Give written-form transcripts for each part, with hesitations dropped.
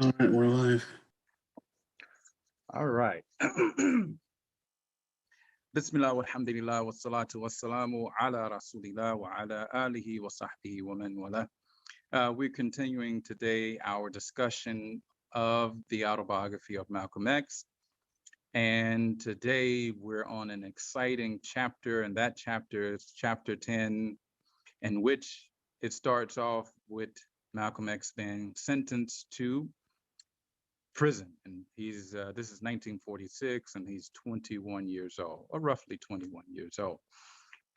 All right, we're live. All right. Bismillah walhamdulillah wassalatu wassalamu ala rasulillah wa ala alihi wa sahbihi wa man wala. We're continuing today our discussion of the autobiography of Malcolm X. And today we're on an exciting chapter, and that chapter is chapter 10, in which it starts off with Malcolm X being sentenced to prison, and he's this is 1946, and he's 21 years old, or roughly 21 years old.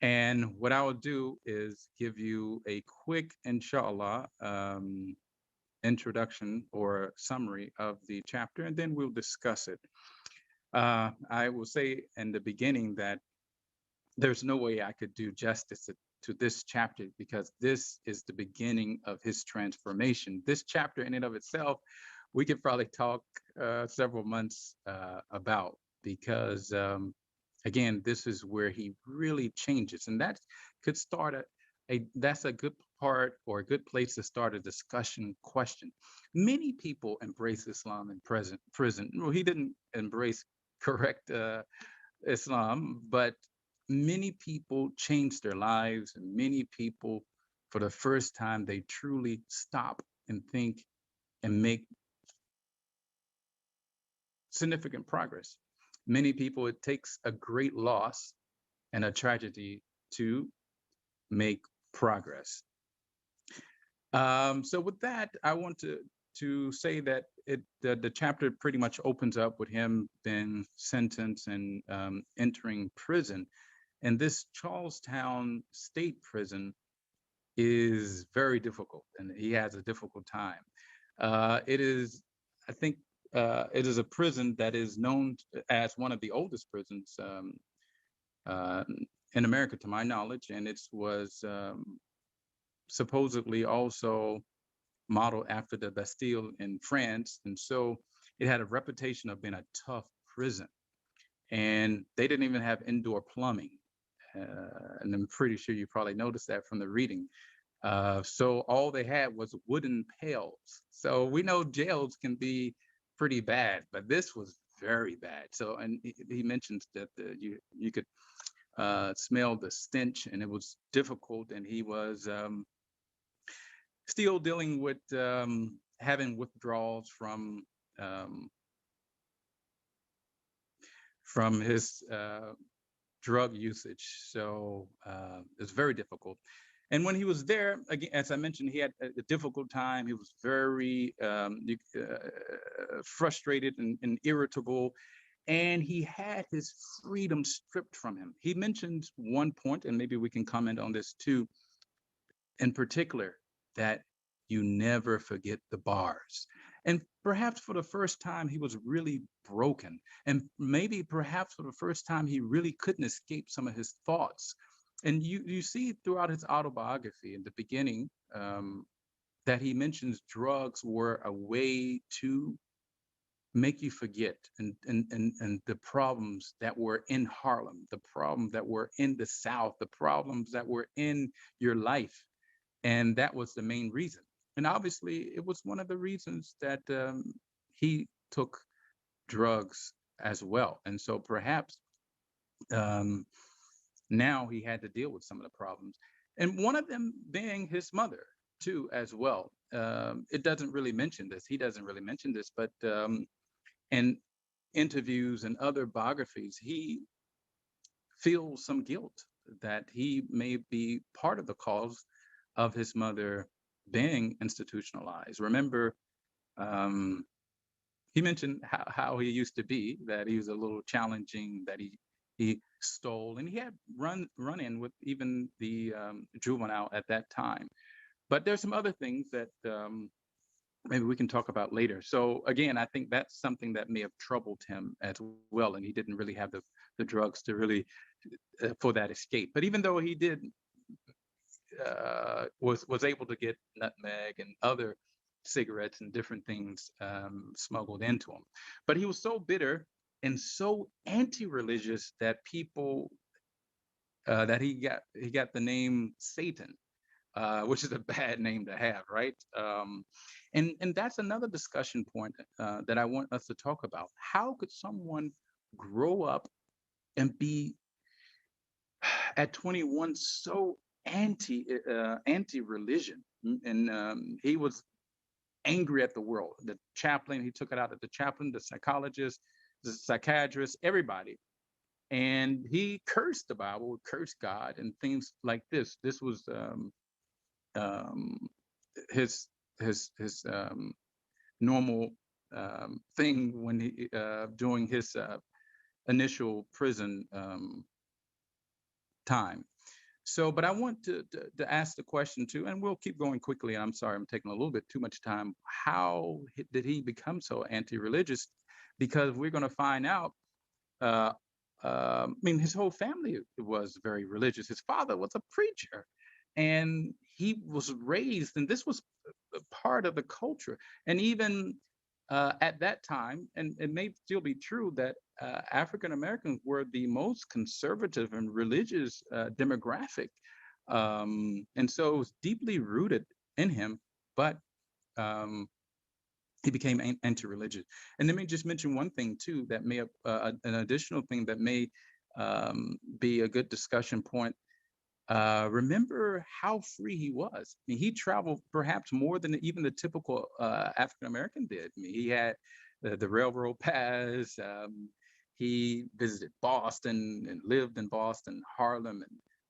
And what I will do is give you a quick, inshallah, introduction or summary of the chapter, and then we'll discuss it. I will say in the beginning that there's no way I could do justice to this chapter, because this is the beginning of his transformation. This chapter in and of itself, we could probably talk several months about, because again, this is where he really changes, and that could start a that's a good part or a good place to start a discussion question. Many people embrace Islam in prison. Well, he didn't embrace correct Islam, but many people change their lives, and many people, for the first time, they truly stop and think and make significant progress. Many people, it takes a great loss and a tragedy to make progress. So with that, I want to say that the chapter pretty much opens up with him being sentenced and entering prison. And this Charlestown State Prison is very difficult, and he has a difficult time. It is, I think, it is a prison that is known as one of the oldest prisons uh, in America, to my knowledge, and it was supposedly also modeled after the Bastille in France, and so it had a reputation of being a tough prison. And they didn't even have indoor plumbing, and I'm pretty sure you probably noticed that from the reading. So all they had was wooden pails. So we know jails can be pretty bad, but this was very bad. So, and he mentions that you could smell the stench, and it was difficult. And he was still dealing with having withdrawals um, from his drug usage. So it's very difficult. And when he was there, again, as I mentioned, he had a difficult time. He was very frustrated and irritable, and he had his freedom stripped from him. He mentions one point, and maybe we can comment on this too, in particular, that you never forget the bars. And perhaps for the first time, he was really broken. And maybe perhaps for the first time, he really couldn't escape some of his thoughts. And you see throughout his autobiography in the beginning that he mentions drugs were a way to make you forget, and the problems that were in Harlem, the problems that were in the South, the problems that were in your life. And that was the main reason. And obviously, it was one of the reasons that he took drugs as well. And so perhaps um, now he had to deal with some of the problems. And one of them being his mother, too, as well. It doesn't really mention this. He doesn't really mention this, but in interviews and other biographies, he feels some guilt that he may be part of the cause of his mother being institutionalized. Remember, um, he mentioned how he used to be, that he was a little challenging, that he stole, and he had run in with even the juvenile at that time. But there's some other things that maybe we can talk about later. So again, I think that's something that may have troubled him as well, and he didn't really have the drugs to really for that escape. But even though he did was able to get nutmeg and other cigarettes and different things smuggled into him. But he was so bitter and so anti-religious that people that he got the name Satan. which is a bad name to have, right? And that's another discussion point that I want us to talk about. How could someone grow up and be at 21 so anti-religion? And he was angry at the world. The chaplain, he took it out at the chaplain, the psychologist, the psychiatrist, everybody. And he cursed the Bible, cursed God, and things like this. This was um, his his normal thing when he during his initial prison time. So, but I want to ask the question too, and we'll keep going quickly. And I'm sorry, I'm taking a little bit too much time. How did he become so anti-religious? Because we're going to find out. Uh, I mean, his whole family was very religious. His father was a preacher, and he was raised, and this was a part of the culture. And even at that time, and it may still be true that African Americans were the most conservative and religious demographic, and so it was deeply rooted in him. But um, he became anti-religious. And let me just mention one thing too that may have an additional thing that may be a good discussion point. Remember how free he was. I mean, he traveled perhaps more than even the typical African American did. I mean, he had the railroad pass. He visited Boston and lived in Boston, Harlem,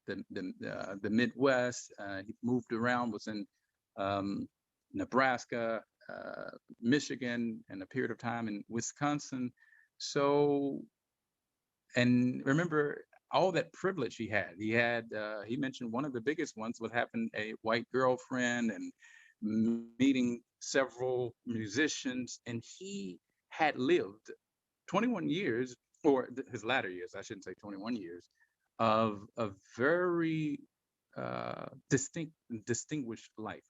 and the Midwest. He moved around, was in um, Nebraska, Michigan, and a period of time in Wisconsin. So, and remember all that privilege he had. He mentioned one of the biggest ones was having a white girlfriend and meeting several musicians. And he had lived 21 years, or his latter years, I shouldn't say 21 years, of a very distinguished life.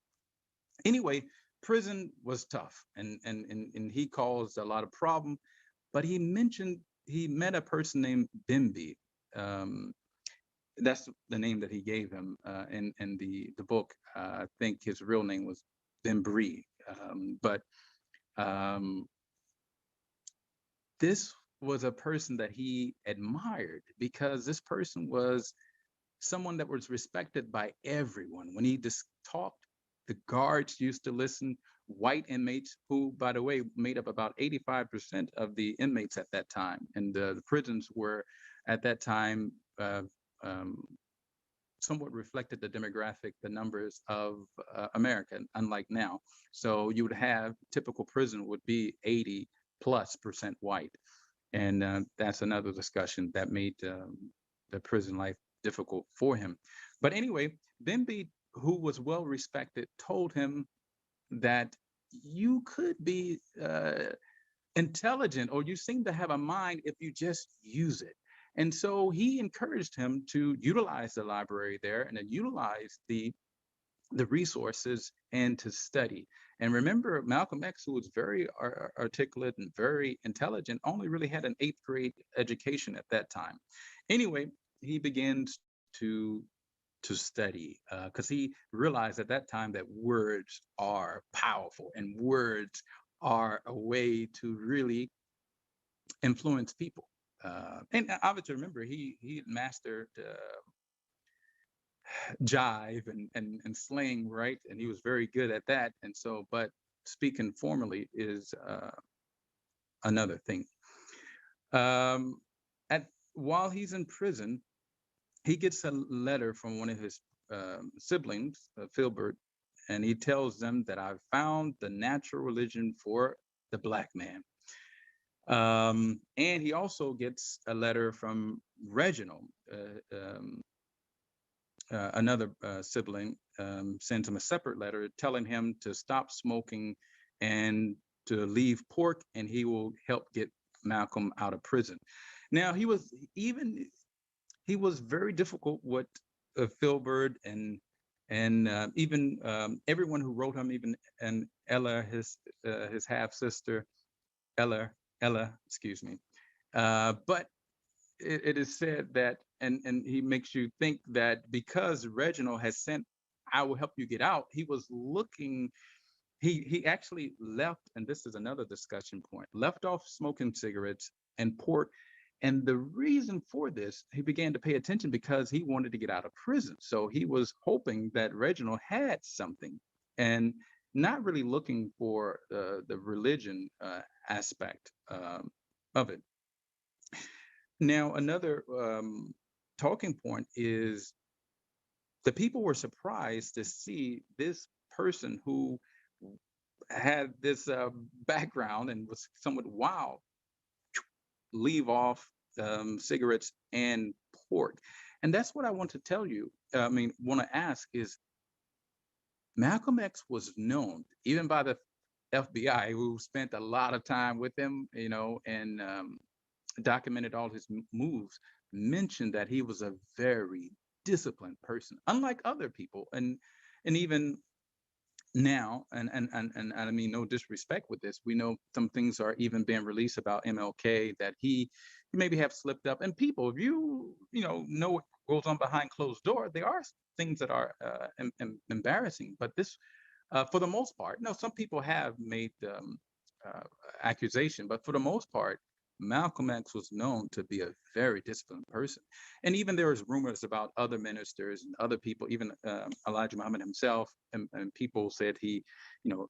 Anyway, prison was tough, and he caused a lot of problem. But he mentioned he met a person named Bimby. Um, that's the name that he gave him in the book. I think his real name was Bimbri. But um, this was a person that he admired because this person was someone that was respected by everyone. When he just talked, the guards used to listen. White inmates, who, by the way, made up about 85% of the inmates at that time, and the prisons were at that time um, somewhat reflected the demographic, the numbers of America, unlike now. So you would have typical prison would be 80+% white, and that's another discussion that made the prison life difficult for him. But anyway, Bimby, who was well respected, told him that you could be intelligent, or you seem to have a mind if you just use it. And so he encouraged him to utilize the library there and to utilize the resources and to study. And remember, Malcolm X, who was very articulate and very intelligent, only really had an eighth grade education at that time. Anyway, he begins to study because he realized at that time that words are powerful and words are a way to really influence people. And obviously, remember, he mastered jive and slang, right? And he was very good at that. And so, but speaking formally is another thing. Um, at While he's in prison, he gets a letter from one of his siblings, Filbert, and he tells them that I've found the natural religion for the Black man. And he also gets a letter from Reginald, another sibling, sends him a separate letter telling him to stop smoking and to leave pork, and he will help get Malcolm out of prison. Now, he was very difficult with Filbert and even everyone who wrote him, even and Ella, his half sister, Ella, excuse me. But it is said that, and he makes you think that because Reginald has sent I will help you get out. He was looking, he actually left, and this is another discussion point, left off smoking cigarettes and pork. And the reason for this, he began to pay attention because he wanted to get out of prison. So he was hoping that Reginald had something, and not really looking for the religion aspect of it. Now, another talking point is the people were surprised to see this person who had this background and was somewhat wild leave off cigarettes and pork. And that's what I want to tell you. I mean, want to ask is Malcolm X was known even by the FBI, who spent a lot of time with him, and documented all his moves, mentioned that he was a very disciplined person, unlike other people, and even now, and I mean no disrespect with this, we know some things are even being released about MLK that he maybe have slipped up. And people, if you know what goes on behind closed door, there are things that are embarrassing. But this, for the most part, no, some people have made uh, accusation, but for the most part, Malcolm X was known to be a very disciplined person. And even there was rumors about other ministers and other people, even Elijah Muhammad himself, and people said he,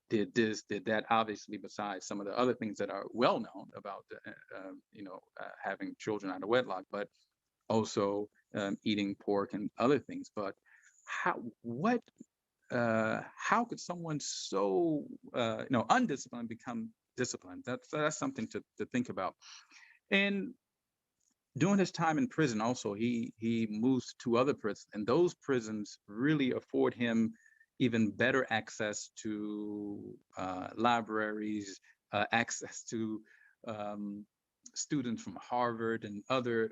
did this, did that. Obviously, besides some of the other things that are well known about, having children out of wedlock, but also eating pork and other things. But what how could someone so undisciplined become disciplined? That's something to think about. And during his time in prison, also he moves to other prisons, and those prisons really afford him even better access to libraries, access to um, students from Harvard and other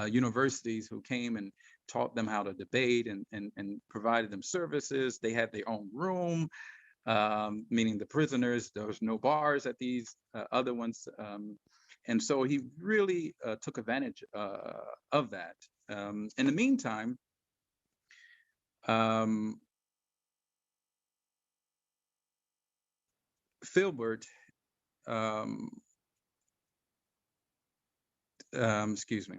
universities who came and taught them how to debate, and provided them services. They had their own room, meaning the prisoners. There was no bars at these other ones. And so he really took advantage of that. In the meantime, um, Filbert, um, excuse me.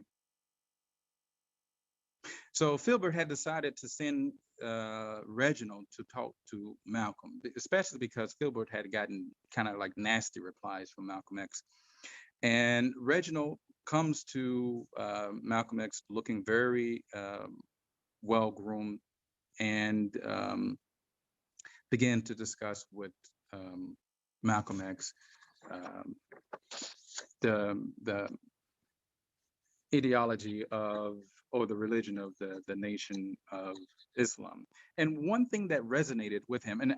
So Filbert had decided to send Reginald to talk to Malcolm, especially because Filbert had gotten kind of like nasty replies from Malcolm X. And Reginald comes to Malcolm X looking very well groomed, and began to discuss with Malcolm X um, the ideology of, or the religion of the nation of Islam. And one thing that resonated with him, and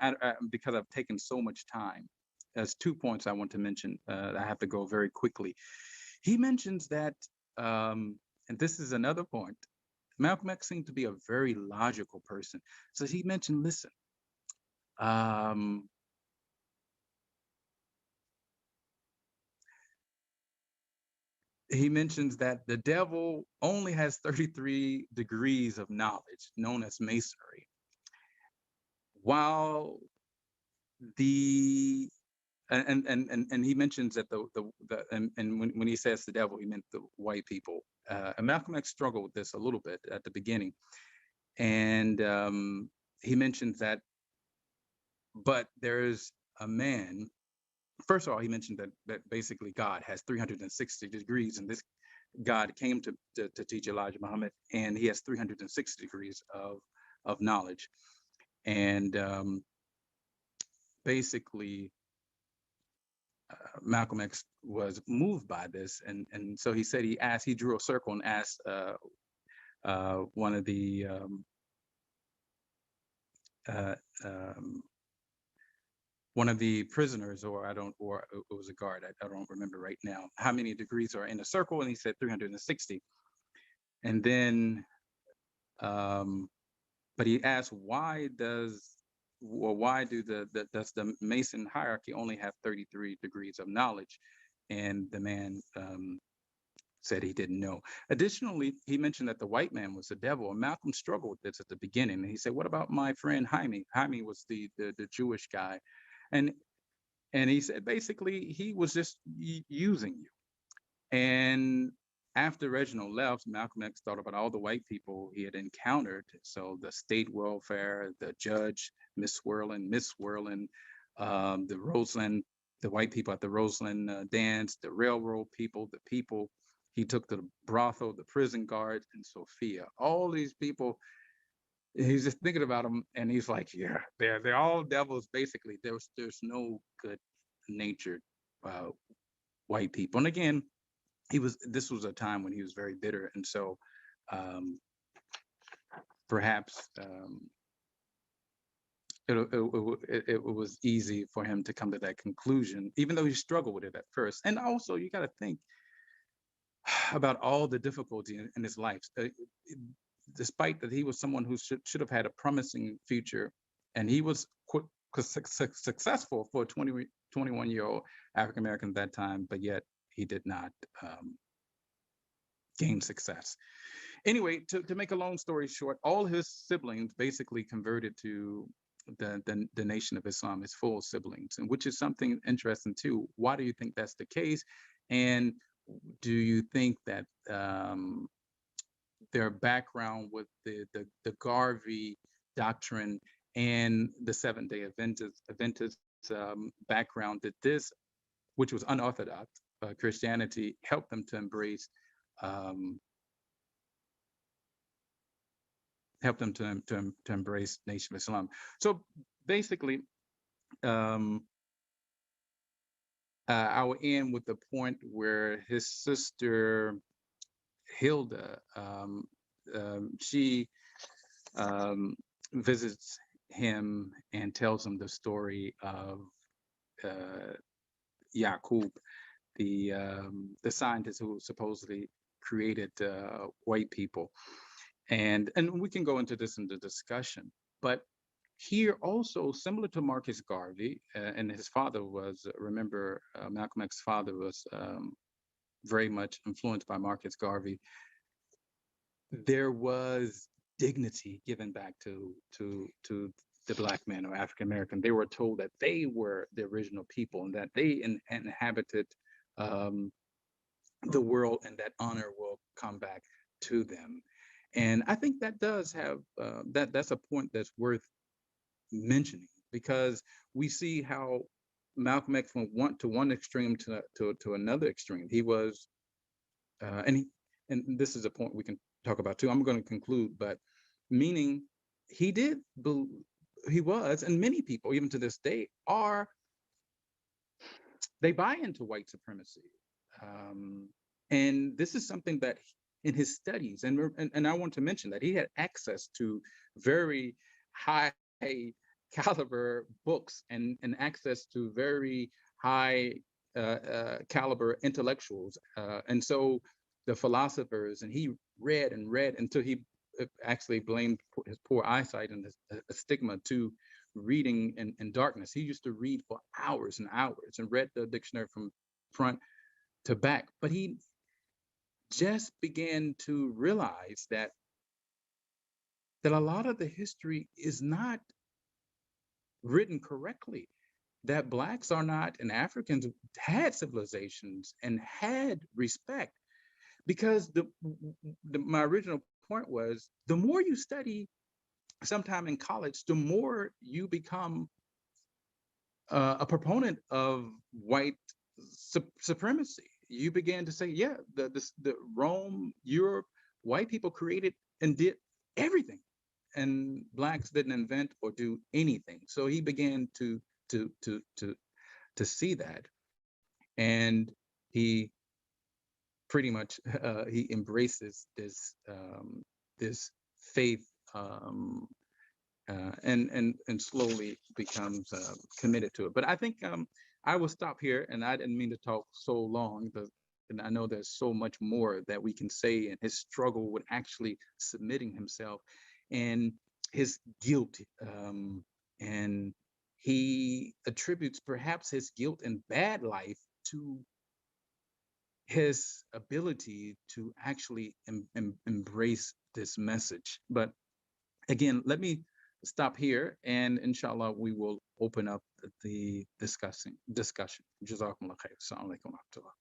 because I've taken so much time, there's 2 points I want to mention. I have to go very quickly. He mentions that, and this is another point, Malcolm X seemed to be a very logical person. So he mentioned, listen, um, he mentions that the devil only has 33 degrees of knowledge, known as masonry, while the and he mentions that and when he says the devil, he meant the white people. And Malcolm X struggled with this a little bit at the beginning, and he mentions that, but there is a man. First of all, he mentioned that basically God has 360 degrees, and this God came to teach Elijah Muhammad, and he has 360 degrees of knowledge. And basically, Malcolm X was moved by this, and so he said he drew a circle and asked one of the uh, um, one of the prisoners, or it was a guard. I don't remember right now how many degrees are in a circle, and he said 360. And then, but he asked, why does the Mason hierarchy only have 33 degrees of knowledge? And the man said he didn't know. Additionally, he mentioned that the white man was the devil, and Malcolm struggled with this at the beginning. And he said, "What about my friend Jaime?" Jaime was the Jewish guy, and he said basically he was just using you. And after Reginald left, Malcolm X thought about all the white people he had encountered. So the state welfare, the judge, Miss Whirling, the Roseland, the white people at the Roseland dance, the railroad people, the people he took to the brothel, the prison guards, and Sophia. All these people, he's just thinking about them, and he's like, yeah, they're all devils. Basically, there's no good natured uh, white people. And again, this was a time when he was very bitter, and so um, perhaps it was easy for him to come to that conclusion, even though he struggled with it at first. And also, you got to think about all the difficulty in his life. Despite that, he was someone who should have had a promising future, and he was successful for a 21-year-old African American at that time, but yet he did not gain success. Anyway, to make a long story short, all his siblings basically converted to the Nation of Islam, his full siblings, and which is something interesting too. Why do you think that's the case? And do you think that their background with the Garvey doctrine and the Seventh-day Adventist background, that this, which was unorthodox Christianity, helped them to embrace embrace Nation of Islam? So basically, I will end with the point where his sister Hilda, she visits him and tells him the story of Yaqub, the scientist who supposedly created white people. And we can go into this in the discussion, but here also, similar to Marcus Garvey, and his father was, remember, Malcolm X's father was very much influenced by Marcus Garvey. There was dignity given back to the Black man or African American. They were told that they were the original people and that they inhabited the world, and that honor will come back to them. And I think that does have that's a point that's worth mentioning, because we see how Malcolm X went to one extreme to another extreme. He was, and this is a point we can talk about too. I'm going to conclude, but meaning he did, he was, and many people even to this day they buy into white supremacy. And this is something that in his studies, and I want to mention that he had access to very high caliber books and access to very high caliber intellectuals. And so the philosophers, and he read and read until he actually blamed his poor eyesight and a stigma to reading in darkness. He used to read for hours and hours and read the dictionary from front to back. But he just began to realize that a lot of the history is not written correctly, that Blacks are not, and Africans had civilizations and had respect. Because my original point was, the more you study sometime in college, the more you become a proponent of white supremacy. You began to say, yeah, the Rome, Europe, white people created and did everything, and Blacks didn't invent or do anything. So he began to see that, and he pretty much he embraces this faith, and slowly becomes committed to it. But I think I will stop here, and I didn't mean to talk so long, but and I know there's so much more that we can say, in his struggle with actually submitting himself, and his guilt, and he attributes perhaps his guilt and bad life to his ability to actually embrace this message. But again, let me stop here, and inshallah, we will open up the discussion. Jazakumullah khair. Assalamu alaikum wa rahmatullah.